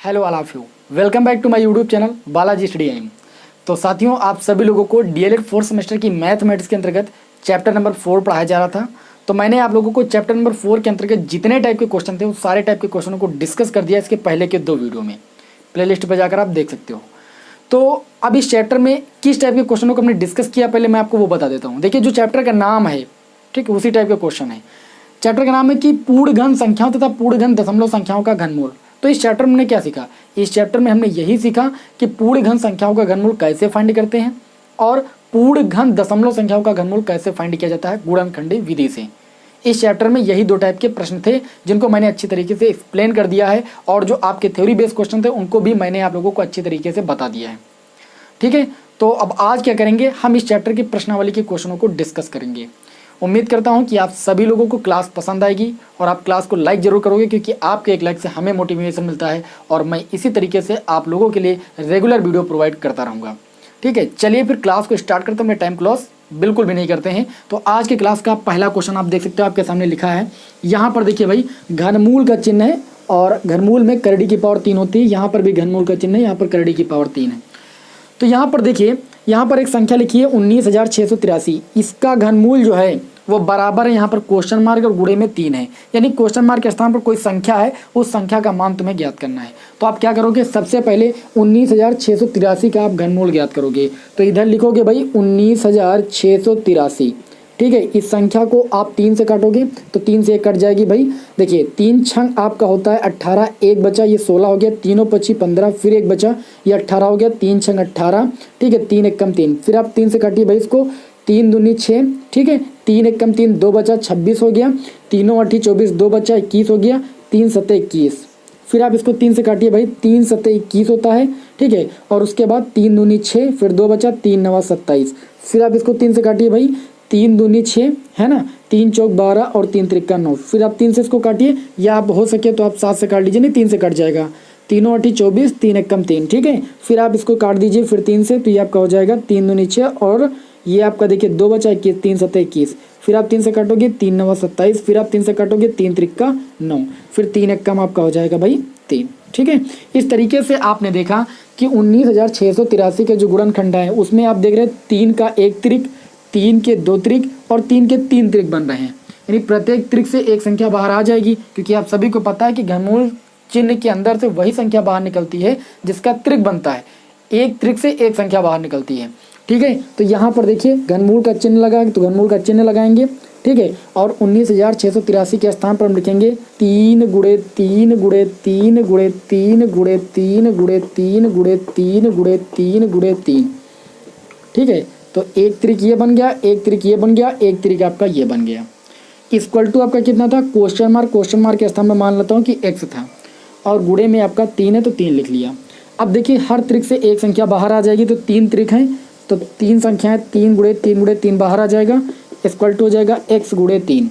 Hello all of you, welcome back to my YouTube channel Balaji study M. तो साथियों, आप सभी लोगों को डीएलएड फोर्थ सेमेस्टर की मैथमेटिक्स के अंतर्गत चैप्टर नंबर 4 पढ़ाया जा रहा था। तो मैंने आप लोगों को चैप्टर नंबर 4 के अंतर्गत जितने टाइप के क्वेश्चन थे उस सारे टाइप के क्वेश्चनों को डिस्कस कर दिया इसके पहले के 2 वीडियो में। प्लेलिस्ट पर जाकर आप देख सकते हो। तो अब इस चैप्टर में किस टाइप के क्वेश्चनों को हमने डिस्कस किया पहले मैं आपको वो बता देता हूँ। देखिए, जो चैप्टर का नाम है, ठीक, उसी टाइप का क्वेश्चन है। चैप्टर का नाम है कि पूर्ण घन संख्याओं तथा पूर्ण घन दशमलव संख्याओं का घनमूल। तो इस चैप्टर में हमने क्या सीखा? इस चैप्टर में हमने यही सीखा कि पूर्ण घन संख्याओं का घनमूल कैसे फाइंड करते हैं और पूर्ण घन दशमलव संख्याओं का घनमूल कैसे फाइंड किया जाता है गुणनखंडी विधि से। इस चैप्टर में यही 2 टाइप के प्रश्न थे जिनको मैंने अच्छी तरीके से एक्सप्लेन कर दिया है, और जो आपके थ्योरी बेस्ड क्वेश्चन थे उनको भी मैंने आप लोगों को अच्छी तरीके से बता दिया है। ठीक है, तो अब आज क्या करेंगे, हम इस चैप्टर की प्रश्नावली के क्वेश्चनों को डिस्कस करेंगे। उम्मीद करता हूं कि आप सभी लोगों को क्लास पसंद आएगी और आप क्लास को लाइक जरूर करोगे, क्योंकि आपके एक लाइक से हमें मोटिवेशन मिलता है और मैं इसी तरीके से आप लोगों के लिए रेगुलर वीडियो प्रोवाइड करता रहूँगा। ठीक है, चलिए फिर क्लास को स्टार्ट करते हैं। मैं टाइम क्लॉस बिल्कुल भी नहीं करते हैं। तो आज के क्लास का पहला क्वेश्चन आप देख सकते हो, आपके सामने लिखा है। यहाँ पर देखिए भाई, घनमूल का चिन्ह है और घनमूल में करड़ी की पावर 3 होती है। यहाँ पर भी घनमूल का चिन्ह है, यहाँ पर करड़ी की पावर 3 है। तो यहाँ पर देखिए, यहाँ पर एक संख्या लिखी है 19,683। इसका घनमूल जो है वो बराबर है, यहाँ पर क्वेश्चन मार्क और गुणे में 3 है, यानी क्वेश्चन मार्क के स्थान पर कोई संख्या है, उस संख्या का मान तुम्हें ज्ञात करना है। तो आप क्या करोगे, सबसे पहले 19,683 का आप घनमूल ज्ञात करोगे। तो इधर लिखोगे भाई 19,683। ठीक है, इस संख्या को आप 3 से काटोगे तो 3 से 1 कट जाएगी भाई। देखिए, 3 छंग आपका होता है 18, 1 बचा, ये 16 हो गया, तीनों 25 15, फिर 1 बचा, ये 18 हो गया, 3 छंग 18। ठीक है, 3 1 कम 3, फिर आप 3 से काटिए भाई इसको, 3 दूनी 6। ठीक है, 3 1 कम 3, 2 बचा, 26 हो गया, तीनों 8 24, 2 बचा, 21 हो गया, 3 7 21। फिर आप इसको 3 से काटिए भाई, 3 7 21 होता है। ठीक है, और उसके बाद 3 दूनी 6, फिर 2 बचा, 3 9 27। फिर आप इसको 3 से काटिए भाई, 3 दूनी 6 है ना, 3 चौक 12 और 3 त्रिका 9। फिर आप 3 से इसको काटिए, या आप हो सके तो आप 7 से काट लीजिए, नहीं 3 से कट जाएगा, तीनों 8 24, 3 1 कम 3। ठीक है, फिर आप इसको काट दीजिए फिर 3 से, तो ये आपका हो जाएगा 3 दूनी 6, और ये आपका देखिए 2 बचा 21, 3 7 21। फिर आप 3 से काटोगे, 3 9 27। फिर आप 3 से काटोगे, 3 त्रिका 9, फिर 3 1 कम आपका हो जाएगा भाई 3। ठीक है, इस तरीके से आपने देखा कि 19,683 के जो गुणनखंड है उसमें आप देख रहे हैं 3 का 1 त्रिक, 3 के 2 त्रिक और 3 के 3 त्रिक बन रहे हैं, यानी प्रत्येक त्रिक से एक संख्या बाहर आ जाएगी, क्योंकि आप सभी को पता है कि घनमूल चिन्ह के अंदर से वही संख्या बाहर निकलती है जिसका त्रिक बनता है। एक त्रिक से एक संख्या बाहर निकलती है। ठीक है, तो यहाँ पर देखिए घनमूल का चिन्ह लगा, तो घनमूल का चिन्ह लगाएंगे। ठीक है, और 19,683 के स्थान पर हम लिखेंगे 3 गुणे 3 गुणे 3 गुणे 3 गुणे 3 गुणे 3 गुणे 3 गुणे 3 गुणे 3। ठीक है, तो एक त्रिक ये बन गया, एक त्रिक ये बन गया, एक त्रिक आपका ये बन गया। इक्वल टू आपका कितना था, क्वेश्चन मार्क के स्थान पर मान लेता हूँ कि x था, और गुणे में आपका 3 है तो 3 लिख लिया। अब देखिए, हर त्रिक से एक संख्या बाहर आ जाएगी, तो 3 त्रिक हैं तो 3 संख्याएं, 3 गुणे 3 गुणे 3 बाहर आ जाएगा, इक्वल टू हो जाएगा x गुणे 3।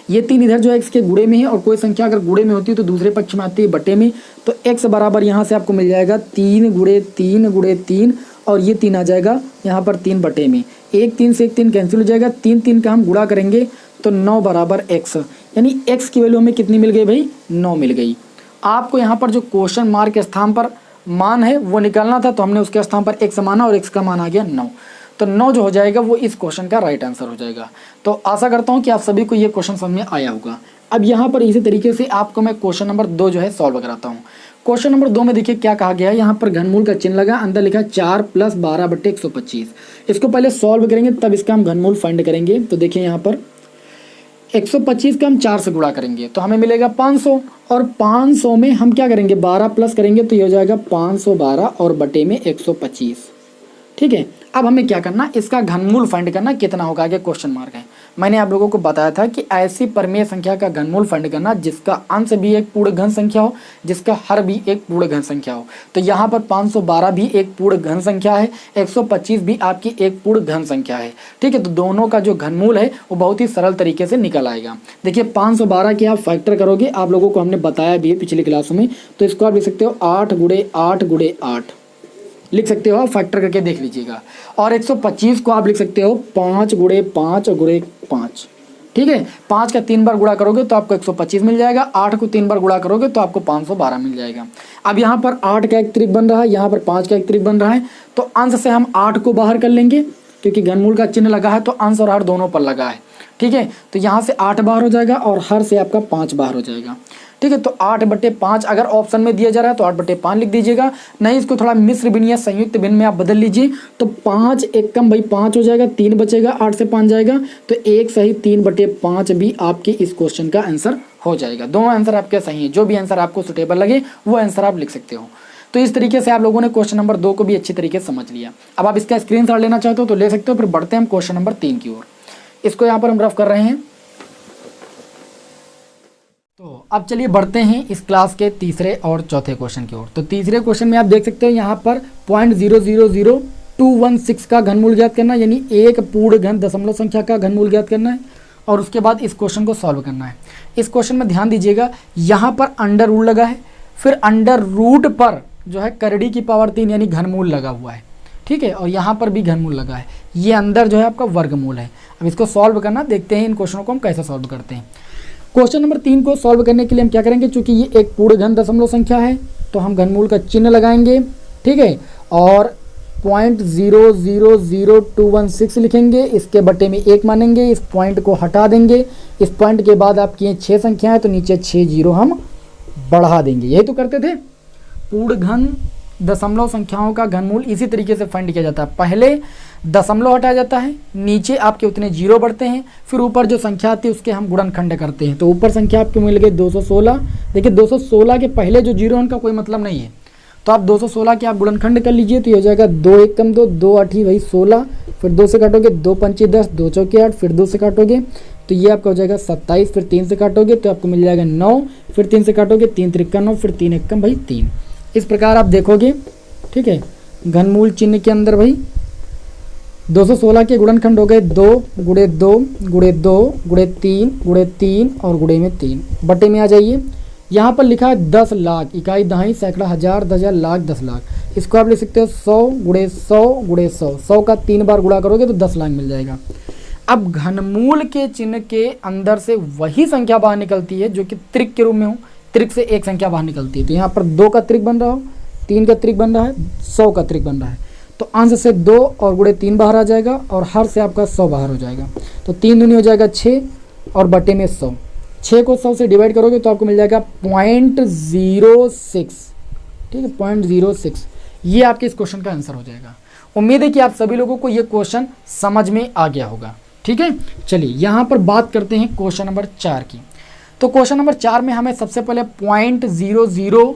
ये 3 इधर जो है x के गुणे में है, और कोई संख्या अगर गुणे में होती है तो दूसरे पक्ष में आती है बटे में, तो x बराबर यहाँ से आपको मिल जाएगा 3 गुणे 3 गुणे 3, और ये 3 आ जाएगा यहाँ पर 3 बटे में। 1 3 से 1 3 कैंसिल हो जाएगा, 3 3 का हम गुणा करेंगे तो 9 बराबर x, यानी x की वैल्यू हमें कितनी मिल गई भाई, 9 मिल गई। आपको यहाँ पर जो क्वेश्चन मार्क के स्थान पर मान है वो निकालना था, तो हमने उसके स्थान पर x माना और x का मान आ गया 9। तो 9 जो हो जाएगा वो इस क्वेश्चन का राइट आंसर हो जाएगा। तो आशा करता हूँ कि आप सभी को ये क्वेश्चन समझ में आया होगा। अब यहाँ पर इसी तरीके से आपको मैं क्वेश्चन नंबर 2 जो है सॉल्व कराता हूँ। क्वेश्चन नंबर 2 में देखिए क्या कहा गया है, यहाँ पर घनमूल का चिन्ह लगा, अंदर लिखा 4 + 12/125। इसको पहले सॉल्व करेंगे तब इसका हम घनमूल फाइंड करेंगे। तो देखिए, यहाँ पर 125 का हम 4 से गुणा करेंगे तो हमें मिलेगा 500, और 500 में हम क्या करेंगे, 12 प्लस करेंगे तो ये हो जाएगा 512 और बटे में 125। ठीक है, अब हमें क्या करना, इसका घनमूल फाइंड करना, कितना होगा, आगे क्वेश्चन मार्क है। मैंने आप लोगों को बताया था कि ऐसी परिमेय संख्या का घनमूल फाइंड करना जिसका अंश भी एक पूर्ण घन संख्या हो, जिसका हर भी एक पूर्ण घन संख्या हो। तो यहाँ पर 512 भी एक पूर्ण घन संख्या है, 125 भी आपकी एक पूर्ण घन संख्या है। ठीक है, तो दोनों का जो घनमूल है वो बहुत ही सरल तरीके से निकल आएगा। देखिए, 512 के आप फैक्टर करोगे, आप लोगों को हमने बताया भी है पिछली क्लासों में, तो इसको आप लिख सकते हो 8 गुणे 8 गुणे 8 लिख सकते हो, आप फैक्टर करके देख लीजिएगा। और 125 को आप लिख सकते हो 5 गुणे 5 गुणे 5। ठीक है। 5 का 3 बार गुणा करोगे तो आपको 125 मिल जाएगा। 8 को 3 बार गुणा करोगे तो आपको 512 मिल जाएगा। अब यहाँ पर 8 का एक त्रिक बन रहा है, यहाँ पर 5 का एक त्रिक बन रहा है, तो अंश से हम 8 को बाहर कर लेंगे क्योंकि घनमूल का चिन्ह लगा है तो अंश और हर दोनों पर लगा है। ठीक है, तो यहाँ से 8 बाहर हो जाएगा और हर से आपका 5 बाहर हो जाएगा। ठीक है, तो 8/5 अगर ऑप्शन में दिया जा रहा है तो 8/5 लिख दीजिएगा, नहीं इसको थोड़ा मिश्र भिन्न या संयुक्त भिन्न में आप बदल लीजिए। तो 5 एकम भाई 5 हो जाएगा, 3 बचेगा, 8 से 5 जाएगा, तो 1 सही 3/5 भी आपके इस क्वेश्चन का आंसर हो जाएगा। दोनों आंसर आपके सही है, जो भी आंसर आपको सुटेबल लगे वो आंसर आप लिख सकते हो। तो इस तरीके से आप लोगों ने क्वेश्चन नंबर 2 को भी अच्छी तरीके से समझ लिया। अब आप इसका स्क्रीनशॉट लेना चाहते हो तो ले सकते हो। फिर बढ़ते हैं हम क्वेश्चन नंबर 3 की ओर। इसको यहाँ पर हम रफ कर रहे हैं। तो अब चलिए बढ़ते हैं इस क्लास के तीसरे और चौथे क्वेश्चन की ओर। तो तीसरे क्वेश्चन में आप देख सकते हो यहाँ पर 0.000216 का घनमूल ज्ञात करना, यानी एक पूर्ण घन दशमलव संख्या का घनमूल ज्ञात करना है और उसके बाद इस क्वेश्चन को सॉल्व करना है। इस क्वेश्चन में ध्यान दीजिएगा, यहाँ पर अंडर रूट लगा है, फिर अंडर रूट पर जो है करड़ी की पावर 3 यानी घनमूल लगा हुआ है। ठीक है, और यहाँ पर भी घनमूल लगा है, ये अंदर जो है आपका वर्गमूल है। अब इसको सॉल्व करना, देखते हैं इन क्वेश्चनों को हम कैसे सॉल्व करते हैं। क्वेश्चन नंबर 3 को सॉल्व करने के लिए हम क्या करेंगे, चूंकि ये एक पूर्ण घन दशमलव संख्या है तो हम घनमूल का चिन्ह लगाएंगे। ठीक है, और 0.000216 लिखेंगे, इसके बटे में 1 मानेंगे, इस पॉइंट को हटा देंगे। इस पॉइंट के बाद आपकी ये 6 संख्याएं तो नीचे 6 जीरो हम बढ़ा देंगे। यही तो करते थे, पूर्ण घन दशमलव संख्याओं का घनमूल इसी तरीके से फाइंड किया जाता है। पहले दशमलव हटाया जाता है, नीचे आपके उतने जीरो बढ़ते हैं, फिर ऊपर जो संख्या आती है उसके हम गुणनखंड करते हैं। तो ऊपर संख्या आपको मिल गई 216। देखिए 216 के पहले जो जीरो उनका कोई मतलब नहीं है, तो आप 216 के आप गुणनखंड कर लीजिए तो ये हो जाएगा 2 एकम 2, 2 8 वही 16, फिर 2 से काटोगे 2 पंची 10, 2 चौके 8, फिर 2 से काटोगे तो ये आपका हो जाएगा 27, फिर 3 से काटोगे तो आपको मिल जाएगा 9, फिर 3 से काटोगे 3 त्रिका 9, फिर 3 एकम भाई 3। इस प्रकार आप देखोगे। ठीक है, घनमूल चिन्ह के अंदर भाई 216 के गुणनखंड हो गए 2 गुणे 2 गुणे 2 गुणे 3 गुणे 3 और गुणे में 3। बटे में आ जाइए, यहाँ पर लिखा है 10 लाख, इकाई दहाई सैकड़ा हज़ार 10,000 लाख 10 लाख। इसको आप लिख सकते हो 100 गुणे 100 गुणे 100। 100 का 3 बार गुणा करोगे तो 10 लाख मिल जाएगा। अब घनमूल के चिन्ह के अंदर से वही संख्या बाहर निकलती है जो कि त्रिक के रूप में हो, त्रिक से एक संख्या बाहर निकलती है। तो यहाँ पर 2 का त्रिक बन रहा हो, 3 का त्रिक बन रहा है, 100 का त्रिक बन रहा है, तो अंश से 2 और गुणे 3 बाहर आ जाएगा और हर से आपका 100 बाहर हो जाएगा। तो 3 दूनी हो जाएगा 6 और बटे में 100। 6 को 100 से डिवाइड करोगे तो आपको मिल जाएगा 0.06। ठीक है, 0.06। ये आपके इस क्वेश्चन का आंसर हो जाएगा। उम्मीद है कि आप सभी लोगों को ये क्वेश्चन समझ में आ गया होगा। ठीक है, चलिए यहाँ पर बात करते हैं क्वेश्चन नंबर 4 की। तो क्वेश्चन नंबर 4 में हमें सबसे पहले 0.00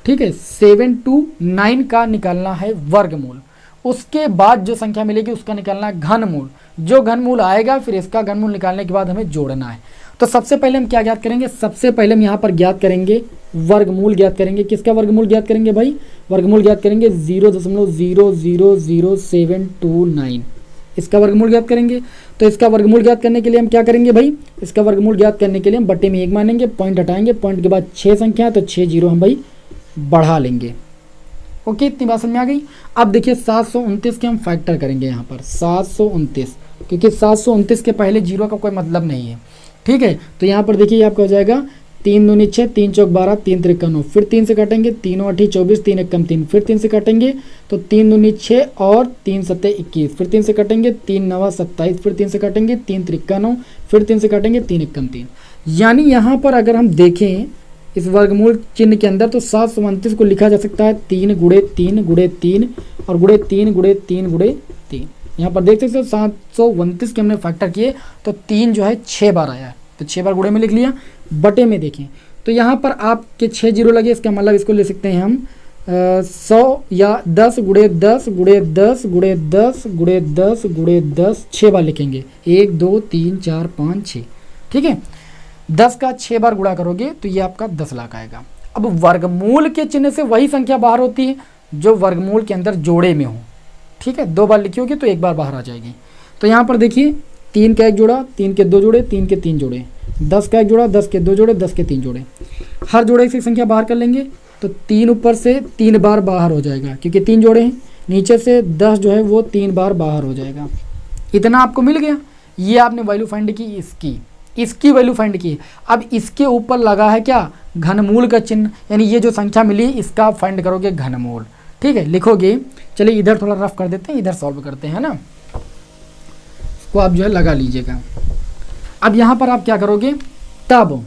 ठीक है 729 का निकालना है वर्गमूल। उसके बाद जो संख्या मिलेगी उसका निकालना है घनमूल। जो घनमूल आएगा फिर इसका घनमूल निकालने के बाद हमें जोड़ना है। तो सबसे पहले हम क्या ज्ञात करेंगे, सबसे पहले हम यहाँ पर ज्ञात करेंगे वर्गमूल ज्ञात करेंगे। किसका वर्गमूल ज्ञात करेंगे भाई, वर्गमूल ज्ञात करेंगे 0.000729, इसका वर्गमूल ज्ञात करेंगे। तो इसका वर्गमूल ज्ञात करने के लिए हम क्या करेंगे भाई, इसका वर्गमूल ज्ञात करने के लिए हम बटे में 1 मानेंगे, पॉइंट हटाएंगे, पॉइंट के बाद 6 संख्या तो 6 जीरो हम भाई बढ़ा लेंगे। ओके, इतनी बात समझ में आ गई। अब देखिए 729 के हम फैक्टर करेंगे यहाँ पर 729, क्योंकि 729 के पहले जीरो का कोई मतलब नहीं है। ठीक है, तो यहाँ पर देखिए आपका हो जाएगा 3 दूनी 6, 3 चौक 12, 3 त्रिका 9, फिर 3 से काटेंगे, 3 8 24, 3 एकम 3, फिर 3 से काटेंगे तो 3 दूनी 6 और 3 सत्ते 21, फिर 3 से काटेंगे 3 9 27, फिर 3 से काटेंगे 3 त्रिका 9, फिर 3 से काटेंगे 3 एकम 3। यानी यहाँ पर अगर हम देखें इस वर्गमूल चिन्ह के अंदर तो 729 को लिखा जा सकता है 3 गुणे 3 गुणे 3 और गुणे 3 गुणे 3 गुणे 3। यहाँ पर देख सकते हो 729 के हमने फैक्टर किए तो 3 जो है 6 बार आया है, तो 6 बार गुणे में लिख लिया। बटे में देखें तो यहाँ पर आपके 6 जीरो लगे, इसका मतलब इसको ले सकते हैं हम 100 या 10 गुणे 10 गुणे 10 गुणे 10 गुणे 10 गुणे 10, 6 बार लिखेंगे, 1 2 3 4 5 6। ठीक है, 10 का 6 बार गुणा करोगे तो ये आपका 10 लाख आएगा। अब वर्गमूल के चिन्ह से वही संख्या बाहर होती है जो वर्गमूल के अंदर जोड़े में हो। ठीक है, 2 बार लिखी होगी तो 1 बार बाहर आ जाएगी। तो यहाँ पर देखिए 3 का 1 जोड़ा, 3 के 2 जोड़े, 3 के 3 जोड़े, 10 का 1 जोड़ा, 10 के 2 जोड़े, 10 के 3 जोड़े, हर जोड़े से संख्या बाहर कर लेंगे तो 3 ऊपर से 3 बार बाहर हो जाएगा क्योंकि 3 जोड़े हैं, नीचे से 10 जो है वो 3 बार बाहर हो जाएगा। इतना आपको मिल गया। ये आपने वैल्यू फाइंड की, इसकी वैल्यू फाइंड की। अब इसके ऊपर लगा है क्या, घनमूल का चिन्ह, यानी ये जो संख्या मिली इसका आप फाइंड करोगे घनमूल। ठीक है, लिखोगे। चलिए इधर थोड़ा रफ कर देते हैं, इधर सॉल्व करते हैं ना, इसको आप जो है लगा लीजिएगा। अब यहाँ पर आप क्या करोगे, तब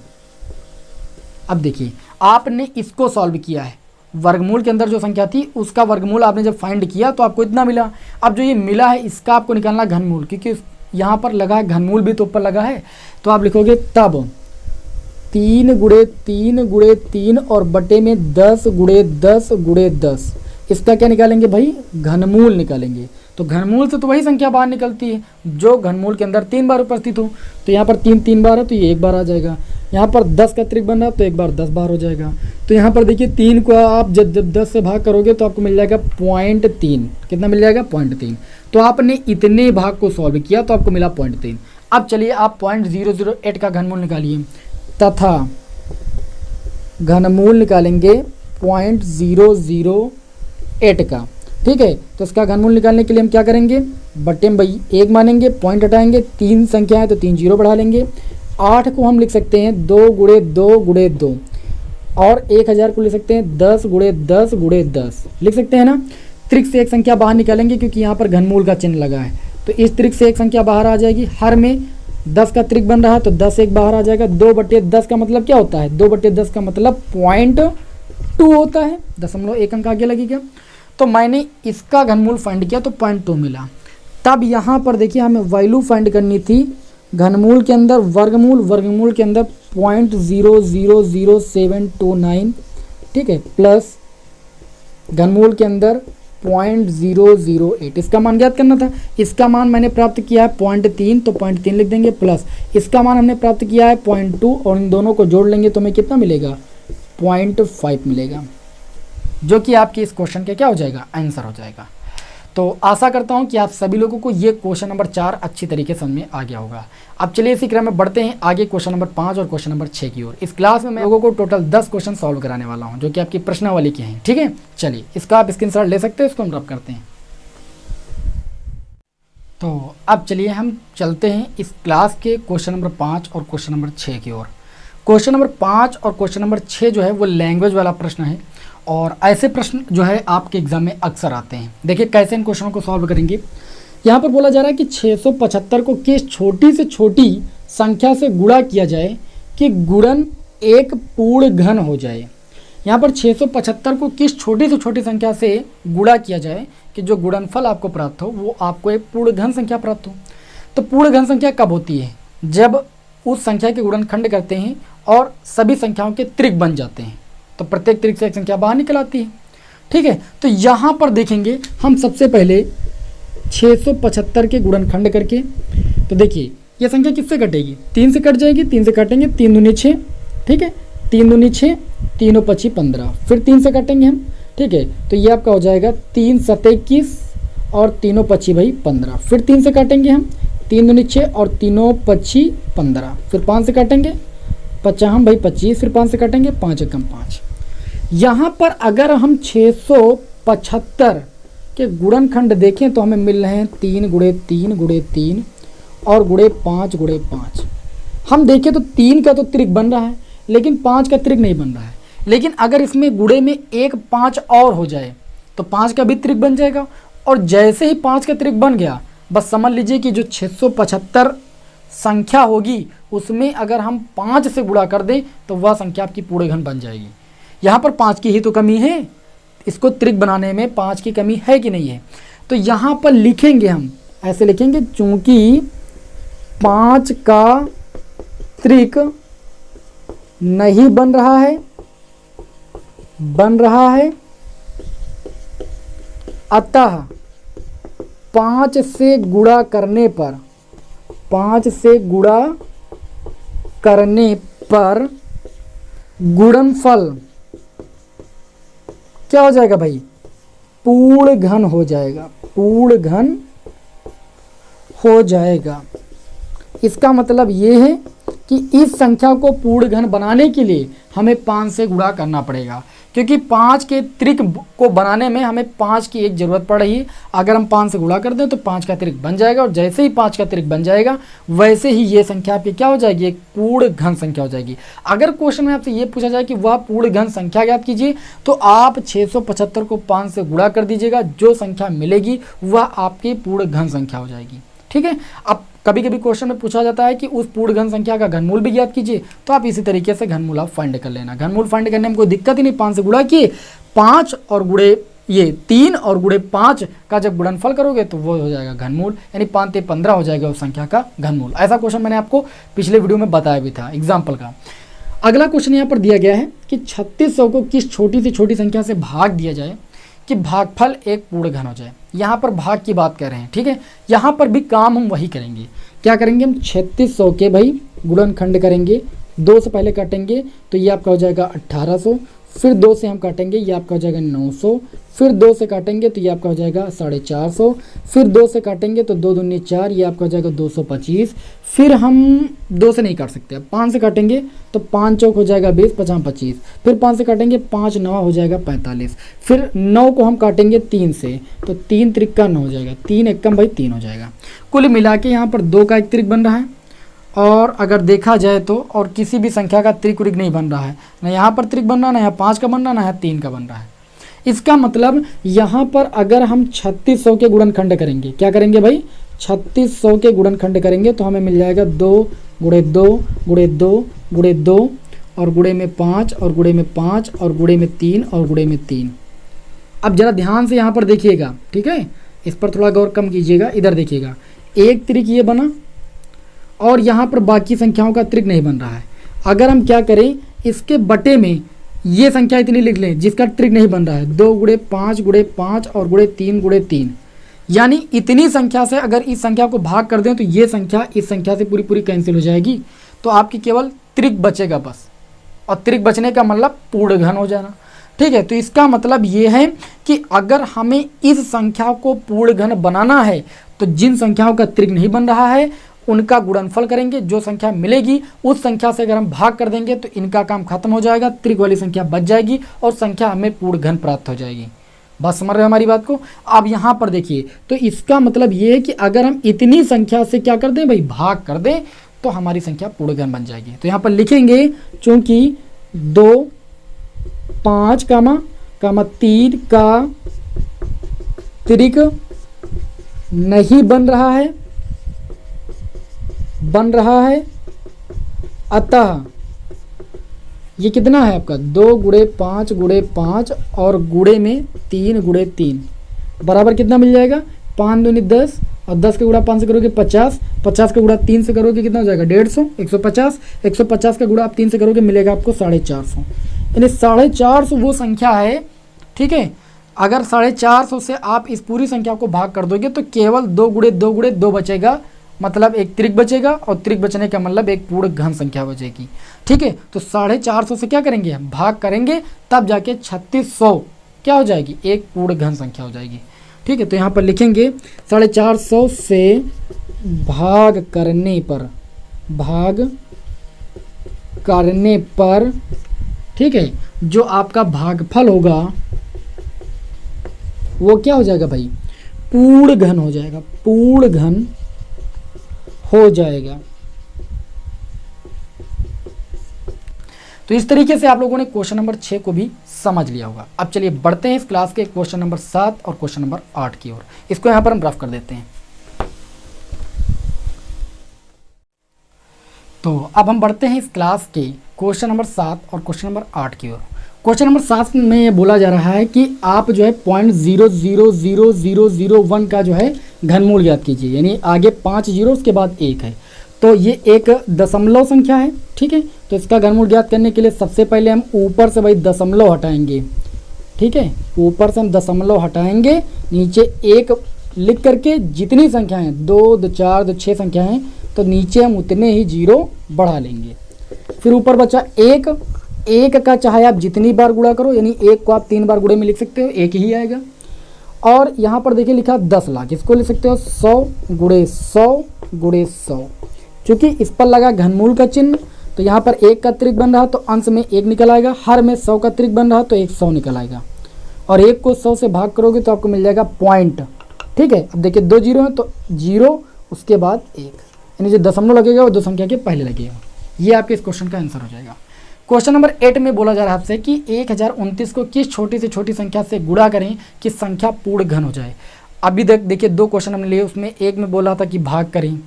अब देखिए आपने इसको सॉल्व किया है, वर्गमूल के अंदर जो संख्या थी उसका वर्गमूल आपने जब फाइंड किया तो आपको इतना मिला। अब जो ये मिला है इसका आपको निकालना घनमूल, क्योंकि यहाँ पर लगा है घनमूल भी तो ऊपर लगा है। तो आप लिखोगे तब 3 गुणे 3 गुणे 3 और बटे में 10 गुणे 10 गुणे 10, इसका क्या निकालेंगे भाई, घनमूल निकालेंगे। तो घनमूल से तो वही संख्या बाहर निकलती है जो घनमूल के अंदर 3 बार उपस्थित हो। तो यहाँ पर 3 3 बार है तो ये 1 बार आ जाएगा। यहाँ पर 10 का त्रिक बन रहा है तो 1 बार 10 बार हो जाएगा। तो यहाँ पर देखिए 3 को आप जब 10 से भाग करोगे तो आपको मिल जाएगा 0.3। कितना मिल जाएगा, 0.3। तो आपने इतने भाग को सॉल्व किया तो आपको मिला 0.3। अब चलिए आप 0.008 का घनमूल निकालिए, तथा घनमूल निकालेंगे 0.008 का। ठीक है, तो इसका घनमूल निकालने के लिए हम क्या करेंगे, बटे में भाई 1 मानेंगे, पॉइंट हटाएंगे, 3 संख्या है तो 3 जीरो बढ़ा लेंगे। 8 को हम लिख सकते हैं 2 गुणे 2 गुणे 2, और 1000 को लिख सकते हैं 10 गुणे 10 गुणे 10, लिख सकते हैं ना। त्रिक से एक संख्या बाहर निकालेंगे क्योंकि यहाँ पर घनमूल का चिन्ह लगा है, तो इस त्रिक से एक संख्या बाहर आ जाएगी। हर में 10 का त्रिक बन रहा है तो 10 एक बाहर आ जाएगा। 2/10 का मतलब क्या होता है, 2/10 का मतलब 0.2 होता है, 0.1 अंक आगे लगेगा। तो मैंने इसका घनमूल फाइंड किया तो 0.2 मिला। तब यहाँ पर देखिए हमें वैल्यू फाइंड करनी थी घनमूल के अंदर वर्गमूल, वर्गमूल के अंदर 0.000729, ठीक है, प्लस घनमूल के अंदर 0.008, इसका मान ज्ञात करना था। इसका मान मैंने प्राप्त किया है 0.3, तो 0.3 लिख देंगे, प्लस इसका मान हमने प्राप्त किया है 0.2, और इन दोनों को जोड़ लेंगे तो हमें कितना मिलेगा, 0.5 मिलेगा, जो कि आपके इस क्वेश्चन के क्या हो जाएगा, आंसर हो जाएगा। तो आशा करता हूं कि आप सभी लोगों को ये क्वेश्चन नंबर 4 अच्छी तरीके समझ में आ गया होगा। अब चलिए इसी क्रम में बढ़ते हैं आगे क्वेश्चन नंबर 5 और क्वेश्चन नंबर 6 की ओर। इस क्लास में मैं लोगों को टोटल 10 क्वेश्चन सॉल्व कराने वाला हूं जो कि आपकी प्रश्नावली के हैं। ठीक है, चलिए इसका आप स्क्रीनशॉट ले सकते हैं, इसको हम रब करते हैं। तो अब चलिए हम चलते हैं इस क्लास के क्वेश्चन नंबर 5 और क्वेश्चन नंबर 6 की ओर। क्वेश्चन नंबर 5 और क्वेश्चन नंबर 6 जो है वो लैंग्वेज वाला प्रश्न है, और ऐसे प्रश्न जो है आपके एग्जाम में अक्सर आते हैं। देखिए कैसे इन क्वेश्चनों को सॉल्व करेंगे। यहाँ पर बोला जा रहा है कि 675 को किस छोटी से छोटी संख्या से गुणा किया जाए कि गुणन एक पूर्ण घन हो जाए। यहाँ पर 675 को किस छोटी से छोटी संख्या से गुणा किया जाए कि जो गुणनफल आपको प्राप्त हो वो आपको एक पूर्ण घन संख्या प्राप्त हो। तो पूर्ण घन संख्या कब होती है, जब उस संख्या के गुणनखंड करते हैं और सभी संख्याओं के त्रिक बन जाते हैं, तो प्रत्येक त्रिक से एक संख्या बाहर निकल आती है। ठीक है, तो यहाँ पर देखेंगे हम सबसे पहले 675 के गुणनखंड करके। तो देखिए ये संख्या किससे कटेगी, 3 से कट जाएगी, 3 से काटेंगे, 3 दूनी 6, ठीक है, 3 दूनी 6, 3 5 15, फिर 3 से काटेंगे हम। ठीक है, तो ये आपका हो जाएगा 3 7 21 और 3 5 भाई 15, फिर 3 से काटेंगे हम, 3 दूनी 6 और 3 5 15, फिर 5 से काटेंगे 50 भाई 25, फिर 5 से काटेंगे 5 एकम 5। यहाँ पर अगर हम 675 के गुणनखंड देखें तो हमें मिल रहे हैं 3 गुणे 3 गुणे 3 और गुणे 5 गुणे 5। हम देखें तो 3 का तो त्रिक बन रहा है लेकिन 5 का त्रिक नहीं बन रहा है। लेकिन अगर इसमें गुणे में एक 5 और हो जाए तो 5 का भी त्रिक बन जाएगा, और जैसे ही 5 का त्रिक बन गया बस समझ लीजिए कि जो 675 संख्या होगी उसमें अगर हम 5 से गुणा कर दें तो वह संख्या आपकी पूर्ण घन बन जाएगी। यहाँ पर 5 की ही तो कमी है, इसको त्रिक बनाने में 5 की कमी है कि नहीं है। तो यहाँ पर लिखेंगे हम ऐसे लिखेंगे, चूंकि 5 का त्रिक नहीं बन रहा है, अतः 5 से गुणा करने पर गुणनफल क्या हो जाएगा भाई, पूर्ण घन हो जाएगा। इसका मतलब ये है कि इस संख्या को पूर्ण घन बनाने के लिए हमें 5 से गुणा करना पड़ेगा, क्योंकि 5 के त्रिक को बनाने में हमें 5 की एक ज़रूरत पड़ रही है। अगर हम 5 से गुणा कर दें तो 5 का त्रिक बन जाएगा, और जैसे ही 5 का त्रिक बन जाएगा वैसे ही ये संख्या आपकी क्या हो जाएगी, एक पूर्ण घन संख्या हो जाएगी। अगर क्वेश्चन में आपसे ये पूछा जाए कि वह पूर्ण घन संख्या ज्ञात कीजिए, तो आप 675 को 5 से गुणा कर दीजिएगा, जो संख्या मिलेगी वह आपकी पूर्ण घन संख्या हो जाएगी। ठीक है। अब कभी कभी क्वेश्चन में पूछा जाता है कि उस पूर्ण घन संख्या का घनमूल भी ज्ञात कीजिए, तो आप इसी तरीके से घनमूल आप फाइंड कर लेना। घनमूल फाइंड करने में कोई दिक्कत ही नहीं, 5 से गुणा किए, 5 और गुणे ये 3 और गुणे 5 का जब गुणनफल करोगे तो वो हो जाएगा घनमूल, यानी 5 ते 15 हो जाएगा उस संख्या का घनमूल। ऐसा क्वेश्चन मैंने आपको पिछले वीडियो में बताया भी था एग्जाम्पल का। अगला क्वेश्चन यहाँ पर दिया गया है कि 3600 को किस छोटी से छोटी संख्या से भाग दिया जाए कि भागफल एक पूर्ण घन हो जाए। यहाँ पर भाग की बात कर रहे हैं, ठीक है। यहाँ पर भी काम हम वही करेंगे। क्या करेंगे हम, 3600 के भाई गुणनखंड करेंगे, 2 से पहले काटेंगे तो ये आपका हो जाएगा 1800, फिर 2 से हम काटेंगे ये आपका हो जाएगा 900, फिर 2 से काटेंगे तो ये आपका हो जाएगा 450, फिर 2 से काटेंगे तो 2 दूनी 4, ये आपका हो जाएगा 225, फिर हम 2 से नहीं काट सकते, अब 5 से काटेंगे तो 5 चौक हो जाएगा 20, 50 25, फिर 5 से काटेंगे 5 9 हो जाएगा 45, फिर 9 को हम काटेंगे 3 से तो 3 त्रिक का 9 हो जाएगा, 3 एकम भाई 3 हो जाएगा। कुल मिला के यहाँ पर 2 का एक त्रिक बन रहा है, और अगर देखा जाए तो और किसी भी संख्या का त्रिक उरिक नहीं बन रहा है, ना यहाँ पर त्रिक बन रहा, ना यहाँ 5 का बन रहा, ना यहाँ 3 का बन रहा है। इसका मतलब यहाँ पर अगर हम 3600 के गुणनखंड करेंगे, क्या करेंगे भाई, 3600 के गुणनखंड करेंगे तो हमें मिल जाएगा 2 गुणे 2 गुणे 2 गुणे 2 और गुणे में 5 और गुणे में 5 और गुणे में 3 और गुणे में 3। अब जरा ध्यान से यहाँ पर देखिएगा, ठीक है, इस पर थोड़ा गौर कम कीजिएगा। इधर देखिएगा, एक त्रिक ये बना और यहाँ पर बाकी संख्याओं का त्रिक नहीं बन रहा है। अगर हम क्या करें, इसके बटे में ये संख्या इतनी लिख लें जिसका ट्रिक नहीं बन रहा है, 2 गुणे 5 गुणे 5 और गुणे 3, यानी इतनी संख्या से अगर इस संख्या को भाग कर दें तो ये संख्या इस संख्या से पूरी पूरी कैंसिल हो जाएगी, तो आपकी केवल त्रिक बचेगा बस, और त्रिक बचने का मतलब पूर्ण घन हो जाना। ठीक है, तो इसका मतलब ये है कि अगर हमें इस संख्या को पूर्ण घन बनाना है तो जिन संख्याओं का त्रिक नहीं बन रहा है उनका गुणनफल करेंगे, जो संख्या मिलेगी उस संख्या से अगर हम भाग कर देंगे तो इनका काम खत्म हो जाएगा, त्रिक वाली संख्या बच जाएगी और संख्या हमें पूर्ण घन प्राप्त हो जाएगी। बस समझ रहे हो हमारी बात को। अब यहाँ पर देखिए, तो इसका मतलब ये है कि अगर हम इतनी संख्या से क्या कर दें भाई, भाग कर दें, तो हमारी संख्या पूर्ण घन बन जाएगी। तो यहाँ पर लिखेंगे चूंकि 2 5 कामा 3 का त्रिक नहीं बन रहा है, अतः ये कितना है आपका 2 गुणे 5 गुणे 5 और गुणे में 3 गुणे 3 बराबर कितना मिल जाएगा, 5 दूनी 10 और 10 का गुणा 5 से करोगे 50, 50 का गुणा 3 से करोगे कितना हो जाएगा 150, 150, 150 का गुणा आप 3 से करोगे मिलेगा आपको 450, यानी 450 वो संख्या है। ठीक है, अगर 450 से आप इस पूरी संख्या को भाग कर दोगे तो केवल 2 गुणे 2 गुणे 2 बचेगा, मतलब एक त्रिक बचेगा, और त्रिक बचने का मतलब एक पूर्ण घन संख्या बचेगी। ठीक है, तो 450 से क्या करेंगे, हम भाग करेंगे, तब जाके 3600 क्या हो जाएगी, एक पूर्ण घन संख्या हो जाएगी। ठीक है, तो यहाँ पर लिखेंगे 450 से भाग करने पर ठीक है, जो आपका भागफल होगा वो क्या हो जाएगा भाई, पूर्ण घन हो जाएगा, पूर्ण घन हो जाएगा। तो इस तरीके से आप लोगों ने क्वेश्चन नंबर 6 को भी समझ लिया होगा। अब चलिए बढ़ते हैं इस क्लास के क्वेश्चन नंबर 7 और क्वेश्चन नंबर 8 की ओर। इसको यहां पर हम रफ कर देते हैं। तो अब हम बढ़ते हैं इस क्लास के क्वेश्चन नंबर 7 और क्वेश्चन नंबर 8 की ओर। क्वेश्चन नंबर 7 में ये बोला जा रहा है कि आप जो है 0.0000001 का जो है घनमूल ज्ञात कीजिए, यानी आगे 5 जीरो उसके बाद 1 है, तो ये एक दशमलव संख्या है। ठीक है, तो इसका घनमूल ज्ञात करने के लिए सबसे पहले हम ऊपर से भाई दशमलव हटाएंगे। ठीक है, ऊपर से हम दशमलव हटाएंगे, नीचे 1 लिख करके जितनी संख्याएं 2 2 4 2 6 संख्याएं, तो नीचे हम उतने ही जीरो बढ़ा लेंगे। फिर ऊपर बचा 1 का चाहे आप जितनी बार गुणा करो, यानी 1 को आप 3 बार गुणे में लिख सकते हो, 1 ही आएगा। और यहाँ पर देखिए लिखा 10 लाख, इसको लिख सकते हो 100 गुणे 100 गुणे 100। चूँकि इस पर लगा घनमूल का चिन्ह तो यहाँ पर 1 का त्रिक बन रहा तो अंश में 1 निकल आएगा, हर में 100 का त्रिक बन रहा तो 100 निकल आएगा, और 1 को 100 से भाग करोगे तो आपको मिल जाएगा पॉइंट। ठीक है, अब देखिए 2 जीरो हैं तो 0 उसके बाद 1, यानी जो दशमलव लगेगा वो 2 संख्या के पहले लगेगा। ये आपके इस क्वेश्चन का आंसर हो जाएगा। क्वेश्चन नंबर 8 में बोला जा रहा है आपसे कि 1029 को किस छोटी से छोटी संख्या से गुणा करें कि संख्या पूर्ण घन हो जाए। अभी तक देखिए 2 क्वेश्चन हमने लिए, उसमें एक में बोला था कि भाग करें,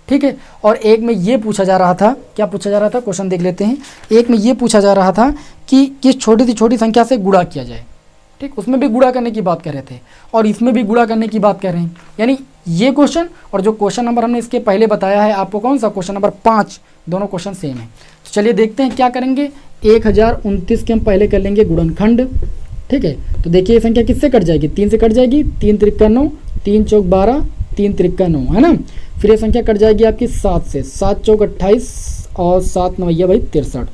ठीक है, और एक में ये पूछा जा रहा था, क्या पूछा जा रहा था, क्वेश्चन देख लेते हैं। एक में ये पूछा जा रहा था कि किस छोटी से छोटी संख्या से गुणा किया जाए। ठीक, उसमें भी गुणा करने की बात कर रहे थे और इसमें भी गुणा करने की बात कर रहे हैं। यानी ये क्वेश्चन और जो क्वेश्चन नंबर हमने इसके पहले बताया है आपको, कौन सा क्वेश्चन नंबर 5, दोनों क्वेश्चन सेम है। तो चलिए देखते हैं क्या करेंगे। 1029 के हम पहले कर लेंगे गुणनखंड। ठीक है, तो देखिए ये संख्या किससे कट जाएगी, 3 से कट जाएगी, 3 त्रिक 9, 3 चौक 12, 3 त्रिक 9, है ना। फिर ये संख्या कट जाएगी आपकी 7 से, 7 चौक 28 और 7 नवैया भाई 63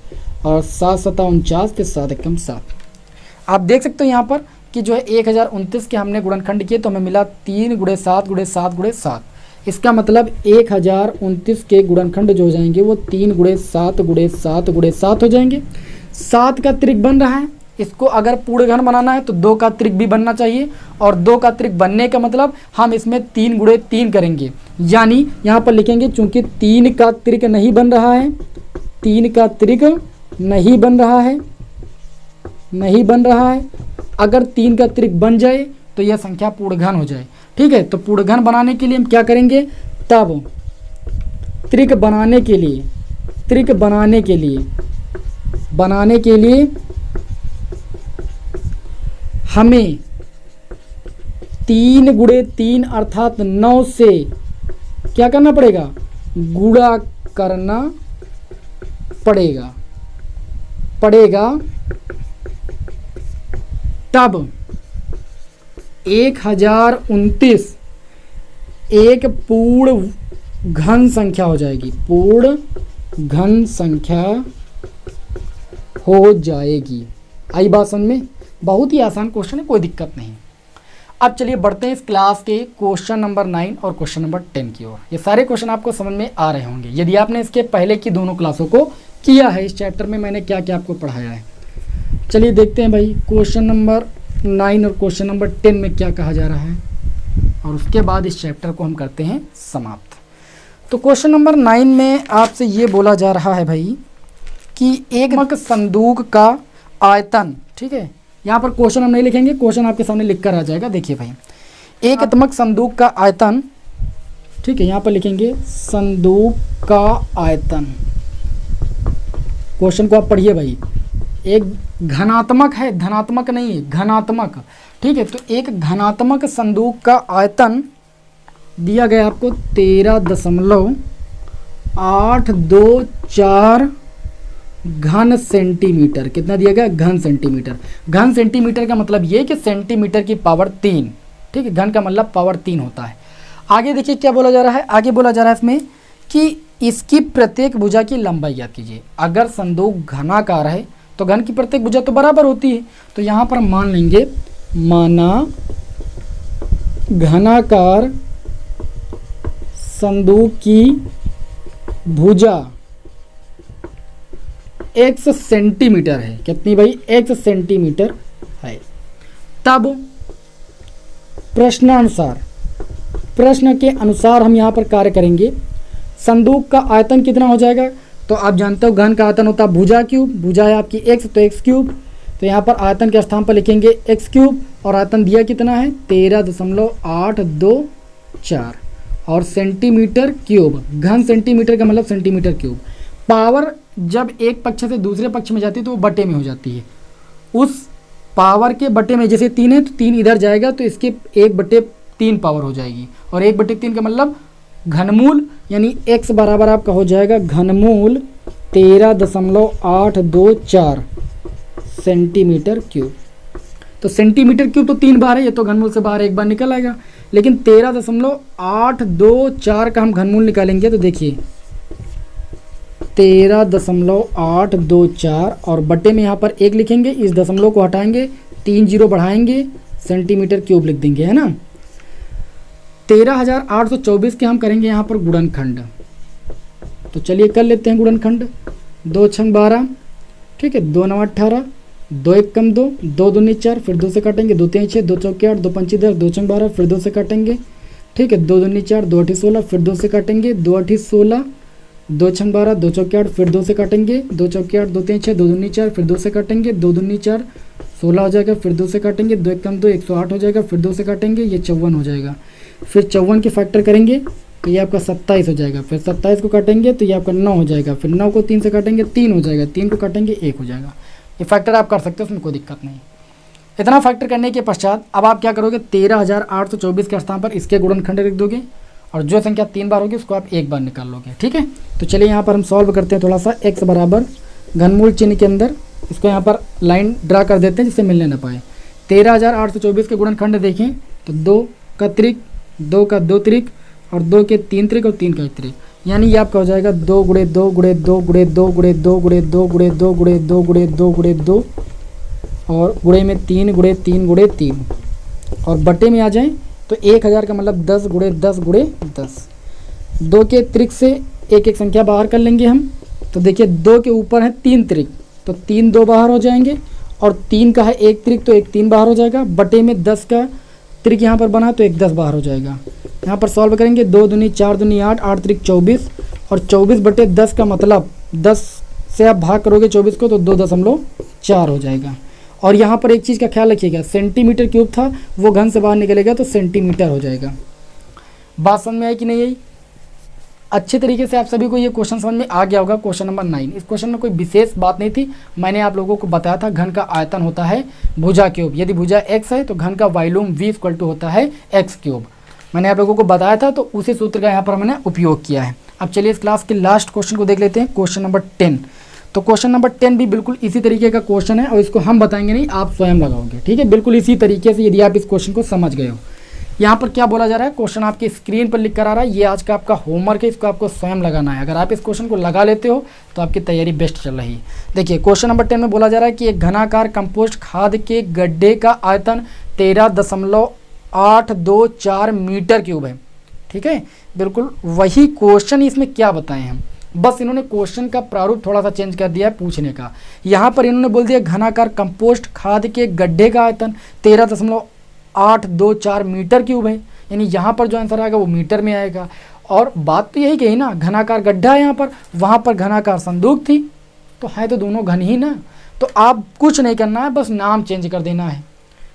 और 7 सता 49 के 7 एकम 7। आप देख सकते हो यहाँ पर कि जो है 1029 के हमने गुणनखंड किए तो हमें मिला 3 × 7 × 7 × 7। इसका मतलब 1029 के गुणनखंड जो हो जाएंगे वो 3 × 7 × 7 × 7 हो जाएंगे। 7 का त्रिक बन रहा है, इसको अगर पूर्ण घन बनाना है तो 2 का त्रिक भी बनना चाहिए, और 2 का त्रिक बनने का मतलब हम इसमें 3 × 3 करेंगे। यानी यहाँ पर लिखेंगे चूंकि 3 का त्रिक नहीं बन रहा है, 3 का त्रिक नहीं बन रहा है, नहीं बन रहा है। अगर 3 का त्रिक बन जाए तो यह संख्या पूर्ण घन हो जाए। ठीक है, तो पूर्ण घन बनाने के लिए हम क्या करेंगे, तब त्रिक बनाने के लिए, त्रिक बनाने के लिए हमें 3 × 3 अर्थात 9 से क्या करना पड़ेगा, गुणा करना पड़ेगा। तब 1029 एक पूर्ण घन संख्या हो जाएगी, पूर्ण घन संख्या हो जाएगी। आई बात समझ में, बहुत ही आसान क्वेश्चन है, कोई दिक्कत नहीं। अब चलिए बढ़ते हैं इस क्लास के क्वेश्चन नंबर 9 और क्वेश्चन नंबर 10 की ओर। ये सारे क्वेश्चन आपको समझ में आ रहे होंगे यदि आपने इसके पहले की दोनों क्लासों को किया है। इस चैप्टर में मैंने क्या क्या आपको पढ़ाया है, चलिए देखते हैं भाई क्वेश्चन नंबर 9 और क्वेश्चन नंबर 10 में क्या कहा जा रहा है, और उसके बाद इस चैप्टर को हम करते हैं समाप्त। तो क्वेश्चन नंबर 9 में आपसे ये बोला जा रहा है भाई कि एक मक संदूक का आयतन, ठीक है, यहाँ पर क्वेश्चन हम नहीं लिखेंगे, क्वेश्चन आपके सामने लिख कर आ जाएगा। देखिए भाई, एक तमक संदूक का आयतन, ठीक है, यहाँ पर लिखेंगे संदूक का आयतन। क्वेश्चन को आप पढ़िए भाई, एक घनात्मक है, धनात्मक नहीं है, घनात्मक। ठीक है, तो एक घनात्मक संदूक का आयतन दिया गया आपको 13.824 घन सेंटीमीटर। कितना दिया गया, घन सेंटीमीटर। घन सेंटीमीटर का मतलब ये कि सेंटीमीटर की पावर 3, ठीक है, घन का मतलब पावर 3 होता है। आगे देखिए क्या बोला जा रहा है, आगे बोला जा रहा है इसमें कि इसकी प्रत्येक भुजा की लंबाई याद कीजिए। अगर संदूक घनाकार है तो घन की प्रत्येक भुजा तो बराबर होती है, तो यहाँ पर मान लेंगे, माना घनाकार संदूक की भुजा x सेंटीमीटर है। कितनी भाई, x सेंटीमीटर है। तब प्रश्न के अनुसार हम यहाँ पर कार्य करेंगे। संदूक का आयतन कितना हो जाएगा, तो आप जानते हो घन का आयतन होता है भुजा क्यूब, भुजा है आपकी x, तो x क्यूब, तो यहाँ पर आयतन के स्थान पर लिखेंगे x क्यूब, और आयतन दिया कितना है 13.824, और सेंटीमीटर क्यूब, घन सेंटीमीटर का मतलब सेंटीमीटर क्यूब। पावर जब एक पक्ष से दूसरे पक्ष में जाती है तो वो बटे में हो जाती है, उस पावर के बटे में, जैसे 3 है तो 3 इधर जाएगा तो इसके 1/3 पावर हो जाएगी, और 1/3 का मतलब घनमूल, यानी x बराबर आपका हो जाएगा घनमूल 13.824 सेंटीमीटर क्यूब। तो सेंटीमीटर क्यूब तो 3 बार है, ये तो घनमूल से बाहर 1 बार निकल आएगा, लेकिन 13.824 का हम घनमूल निकालेंगे तो देखिए 13.824 और बटे में यहाँ पर 1 लिखेंगे, इस दशमलव को हटाएंगे, 3 जीरो बढ़ाएंगे, सेंटीमीटर क्यूब लिख देंगे, है ना। 13,824 के हम करेंगे यहाँ पर गुणनखंड। तो चलिए कर लेते हैं गुणनखंड। 2 छंग 12, ठीक है, 2 9 18, 2 1 कम 2, 2 दूनी 4, फिर 2 से काटेंगे, 2 3 6, 2 चौके 8, 2 पंची 10, 2 छंग 12, फिर 2 से काटेंगे, ठीक है, 2 दूनी 4, 2 8 16, फिर 2 से काटेंगे, 2 8 16, 2 छंग 12, 2 चौके 8, फिर 2 से काटेंगे, 2 चौके 8, 2 3 6, 2 दूनी 4, फिर 2 से काटेंगे, 2 दूनी 4 16 हो जाएगा, फिर 2 से काटेंगे, 2 1 कम 2 108 हो जाएगा, फिर 2 से काटेंगे, ये 54 हो जाएगा। फिर 54 के फैक्टर करेंगे तो ये आपका 27 हो जाएगा, फिर 27 को काटेंगे तो ये आपका 9 हो जाएगा, फिर 9 को 3 से काटेंगे 3 हो जाएगा, 3 को काटेंगे 1 हो जाएगा। ये फैक्टर आप कर सकते हो, उसमें कोई दिक्कत नहीं। इतना फैक्टर करने के पश्चात अब आप क्या करोगे, 13,824 के स्थान पर इसके गुणनखंड लिख दोगे और जो संख्या 3 बार होगी उसको आप 1 बार निकाल लोगे, ठीक है। तो चलिए यहाँ पर हम सॉल्व करते हैं थोड़ा सा। x बराबर घनमूल चिन्ह के अंदर इसको यहाँ पर लाइन ड्रा कर देते हैं जिससे मिलने ना पाए। 13,824 के गुणनखंड देखें तो 2 का त्रिक, 2 का 2 त्रिक और 2 के 3 त्रिक और 3 का 1 त्रिक, यानी ये आपका हो जाएगा 2 गुणे 2 गुणे 2 गुणे 2 गुणे 2 गुणे 2 गुणे 2 गुणे 2 गुणे 2 गुणे 2 और गुणे में 3 गुणे 3 गुणे 3 और बटे में आ जाएं तो 1000 का मतलब 10 गुणे 10 गुणे 10। 2 के त्रिक से एक एक संख्या बाहर कर लेंगे हम, तो देखिए 2 के ऊपर है 3 त्रिक तो 3 2 बाहर हो जाएंगे और 3 का है 1 त्रिक तो 1 3 बाहर हो जाएगा, बटे में 10 का त्रिक यहाँ पर बना तो 1 10 बाहर हो जाएगा। यहाँ पर सॉल्व करेंगे, 2 दूनी 4 दूनी 8, 8 त्रिक 24 और 24 बटे 10 का मतलब 10 से आप भाग करोगे 24 को तो 2.4 हो जाएगा। और यहाँ पर एक चीज़ का ख्याल रखिएगा, सेंटीमीटर क्यूब था वो घन से बाहर निकलेगा तो सेंटीमीटर हो जाएगा। बात समझ में आई कि नहीं आई? अच्छे तरीके से आप सभी को ये क्वेश्चन समझ में आ गया होगा। क्वेश्चन नंबर 9, इस क्वेश्चन में कोई विशेष बात नहीं थी, मैंने आप लोगों को बताया था घन का आयतन होता है भुजा क्यूब, यदि भुजा x है तो घन का वॉल्यूम v इक्वल टू होता है x क्यूब। मैंने आप लोगों को बताया था तो उसी सूत्र का यहाँ पर मैंने उपयोग किया है। अब चलिए इस क्लास के लास्ट क्वेश्चन को देख लेते हैं, क्वेश्चन नंबर 10। तो क्वेश्चन नंबर 10 भी बिल्कुल इसी तरीके का क्वेश्चन है और इसको हम बताएंगे नहीं, आप स्वयं लगाओगे, ठीक है, बिल्कुल इसी तरीके से, यदि आप इस क्वेश्चन को समझ गए हो। यहाँ पर क्या बोला जा रहा है, क्वेश्चन आपकी स्क्रीन पर लिख कर आ रहा है, ये आज का आपका होमवर्क है, इसको आपको स्वयं लगाना है। अगर आप इस क्वेश्चन को लगा लेते हो तो आपकी तैयारी बेस्ट चल रही है। देखिए क्वेश्चन नंबर 10 में बोला जा रहा है कि एक घनाकार कंपोस्ट खाद के गड्ढे का आयतन 13.824 मीटर क्यूब है, ठीक है। बिल्कुल वही क्वेश्चन इसमें क्या बताएं हम, बस इन्होंने क्वेश्चन का प्रारूप थोड़ा सा चेंज कर दिया है पूछने का। यहाँ पर इन्होंने बोल दिया घनाकार कंपोस्ट खाद के गड्ढे का आयतन 13.824 मीटर क्यूब है, यानी यहाँ पर जो आंसर आएगा वो मीटर में आएगा। और बात तो यही कही ना, घनाकार गड्ढा है यहाँ पर, वहाँ पर घनाकार संदूक थी, तो है तो दोनों घन ही ना। तो आप कुछ नहीं करना है, बस नाम चेंज कर देना है,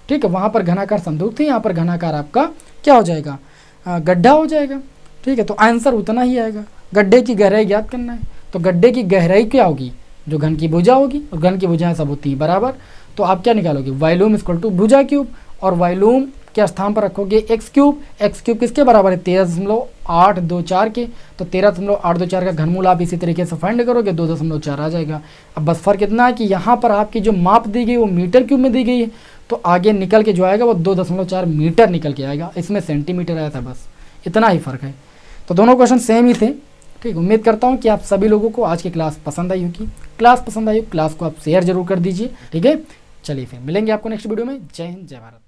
ठीक है। वहाँ पर घनाकार संदूक थी, यहाँ पर घनाकार आपका क्या हो जाएगा, गड्ढा हो जाएगा, ठीक है। तो आंसर उतना ही आएगा। गड्ढे की गहराई ज्ञात करना है, तो गड्ढे की गहराई क्या होगी, जो घन की भुजा होगी, और घन की भुजाएं सब होती है बराबर, तो आप क्या निकालोगे, वॉल्यूम इक्वल टू भुजा क्यूब, और वॉल्यूम के स्थान पर रखोगे एक्स क्यूब। एक्स क्यूब किसके बराबर है, 13.824 के, तो 13.824 का घनमूल आप इसी तरीके से फाइंड करोगे, 2.4 आ जाएगा। अब बस फर्क इतना है कि यहाँ पर आपकी जो माप दी गई वो मीटर क्यूब में दी गई है, तो आगे निकल के जो आएगा वो 2.4 मीटर निकल के आएगा, इसमें सेंटीमीटर आया था, बस इतना ही फ़र्क है। तो दोनों क्वेश्चन सेम ही थे, ठीक। उम्मीद करता हूँ कि आप सभी लोगों को आज की क्लास पसंद आई होगी। क्लास पसंद आई हो, क्लास को आप शेयर जरूर कर दीजिए, ठीक है। चलिए फिर मिलेंगे आपको नेक्स्ट वीडियो में। जय हिंद, जय भारत।